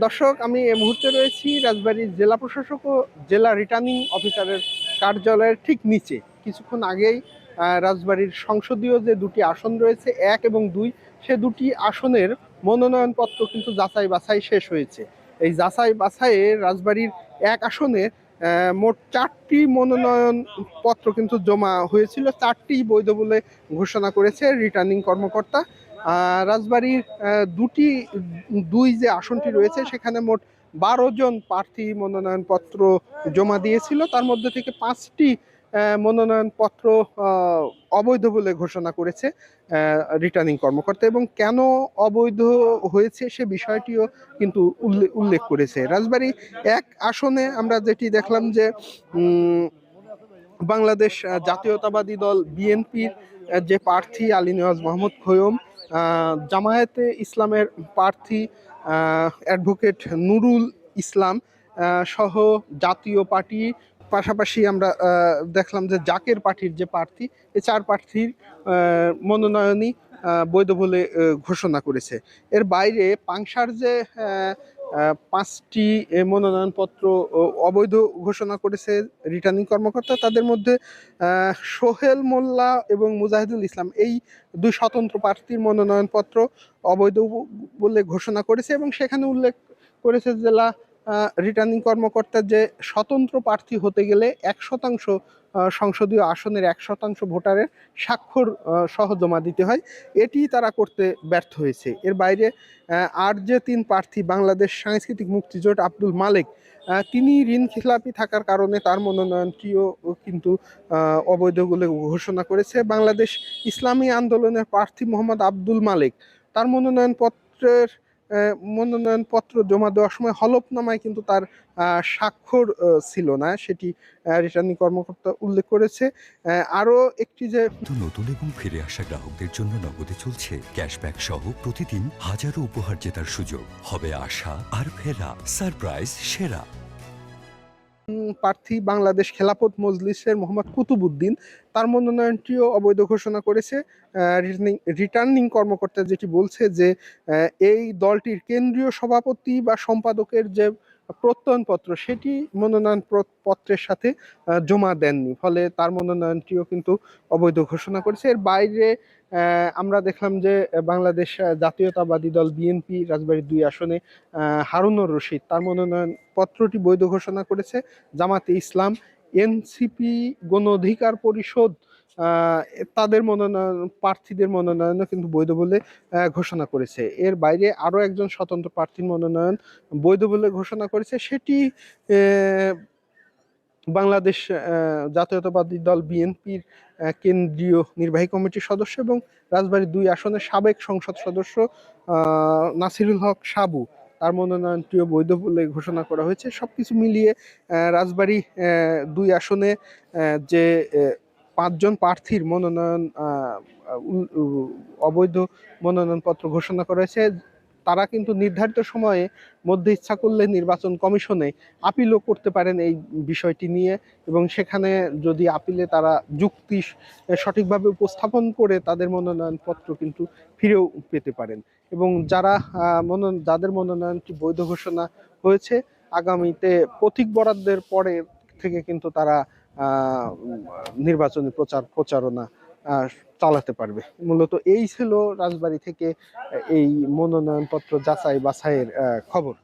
দর্শক, আমি এই মুহূর্তে রয়েছি রাজবাড়ীর জেলা প্রশাসক ও জেলা রিটার্নিং অফিসারের কার্যালয়ের ঠিক নিচে। কিছুক্ষণ আগেই রাজবাড়ীর সংসদীয় যে দুটি আসন রয়েছে 1 এবং 2, সে দুটি আসনের মনোনয়নপত্র কিন্তু যাচাই বাছাই শেষ হয়েছে। এই যাচাই বাছাইয়ে রাজবাড়ীর 1 আসনে মোট 4টি মনোনয়ন পত্র কিন্তু জমা হয়েছিল, 4টি বৈধ বলে ঘোষণা করেছে রিটার্নিং কর্মকর্তা। রাজবাড়ীর দুই যে আসনটি রয়েছে সেখানে মোট 12 জন প্রার্থী মনোনয়নপত্র জমা দিয়েছিল। তার মধ্যে থেকে 5টি মনোনয়নপত্র অবৈধ বলে ঘোষণা করেছে রিটার্নিং কর্মকর্তা, এবং কেন অবৈধ হয়েছে সে বিষয়টিও কিন্তু উল্লেখ করেছে। রাজবাড়ী 1 আসনে আমরা যেটি দেখলাম যে বাংলাদেশ জাতীয়তাবাদী দল বিএনপির যে প্রার্থী আলী নেওয়াজ মাহমুদ খৈয়ম, জামায়াতে ইসলামের প্রার্থী অ্যাডভোকেট নুরুল ইসলাম সহ জাতীয় পার্টি, পাশাপাশি আমরা দেখলাম যে জাকের পার্টির যে প্রার্থী, এই 4 প্রার্থীর মনোনয়নই বৈধ বলে ঘোষণা করেছে। এর বাইরে পাংশার যে 5টি মনোনয়নপত্র অবৈধ ঘোষণা করেছে রিটার্নিং কর্মকর্তা, তাদের মধ্যে সোহেল মোল্লা এবং মুজাহিদুল ইসলাম, এই 2 স্বতন্ত্র প্রার্থীর মনোনয়নপত্র অবৈধ বলে ঘোষণা করেছে, এবং সেখানে উল্লেখ করেছে জেলা রিটার্নিং কর্মকর্তা যে স্বতন্ত্র প্রার্থী হতে গেলে 1% সংসদীয় আসনের 1% ভোটারের স্বাক্ষর সহ জমা দিতে হয়। এটি তারা করতে ব্যর্থ হয়েছে। এর বাইরে আর যে 3 প্রার্থী, বাংলাদেশ সাংস্কৃতিক মুক্তিজোট আব্দুল মালেক, তিনি ঋণ খেলাপি থাকার কারণে তার মনোনয়নটিও কিন্তু অবৈধ বলে ঘোষণা করেছে। বাংলাদেশ ইসলামী আন্দোলনের প্রার্থী মোহাম্মদ আব্দুল মালেক, তার মনোনয়নপত্র জমা দেওয়ার সময় হলফনামায় কিন্তু তার স্বাক্ষর ছিল না, সেটি রিটার্নিং কর্মকর্তা উল্লেখ করেছে। আরও একটি যে নতুন এবং ফিরে আসা গ্রাহকদের জন্য নগদে চলছে ক্যাশব্যাক সহ প্রতিদিন হাজারো উপহার জেতার সুযোগ। হবে আশা আর ফেরা, সারপ্রাইজ সেরা। প্রার্থী বাংলাদেশ খেলাফত মজলিসের মোহাম্মদ কুতুবুদ্দিন, তার মনোনয়নটিও অবৈধ ঘোষণা করেছে। রিটার্নিং কর্মকর্তা যেটি বলছে যে এই দলটির কেন্দ্রীয় সভাপতি বা সম্পাদকের যে প্রত্যয়নপত্র, সেটি মনোনয়ন পত্রের সাথে জমা দেননি, ফলে তার মনোনয়নটিও কিন্তু অবৈধ ঘোষণা করেছে। এর বাইরে আমরা দেখলাম যে বাংলাদেশ জাতীয়তাবাদী দল বিএনপি রাজবাড়ী 2 আসনে হারুনুর রশিদ, তার মনোনয়ন পত্রটি বৈধ ঘোষণা করেছে। জামাতে ইসলাম, এনসিপি, গণ অধিকার পরিষদ, তাদের প্রার্থীদের মনোনয়নও কিন্তু বৈধ বলে ঘোষণা করেছে। এর বাইরে আরও একজন স্বতন্ত্র প্রার্থীর মনোনয়ন বৈধ বলে ঘোষণা করেছে, সেটি বাংলাদেশ জাতীয়তাবাদী দল বিএনপির কেন্দ্রীয় নির্বাহী কমিটির সদস্য এবং রাজবাড়ী 2 আসনের সাবেক সংসদ সদস্য নাসিরুল হক সাবু, তার মনোনয়নটিও বৈধ বলে ঘোষণা করা হয়েছে। সবকিছু মিলিয়ে রাজবাড়ী 2 আসনে যে 5 জন প্রার্থীর মনোনয়ন অবৈধ মনোনয়নপত্র ঘোষণা করা হয়েছে, তারা কিন্তু নির্ধারিত সময়ে মধ্যে ইচ্ছা করলে নির্বাচন কমিশনে আপিলও করতে পারেন এই বিষয়টি নিয়ে, এবং সেখানে যদি আপিলে তারা যুক্তি সঠিকভাবে উপস্থাপন করে তাদের মনোনয়নপত্র কিন্তু ফিরেও পেতে পারেন। এবং যাদের মনোনয়নটি বৈধ ঘোষণা হয়েছে, আগামীতে প্রতীক বরাদ্দের পরে থেকে কিন্তু তারা নির্বাচনী প্রচারণা চালাতে পারবে। মূলত এই ছিল রাজবাড়ী থেকে এই মনোনয়নপত্র যাচাই বাছাইয়ের খবর।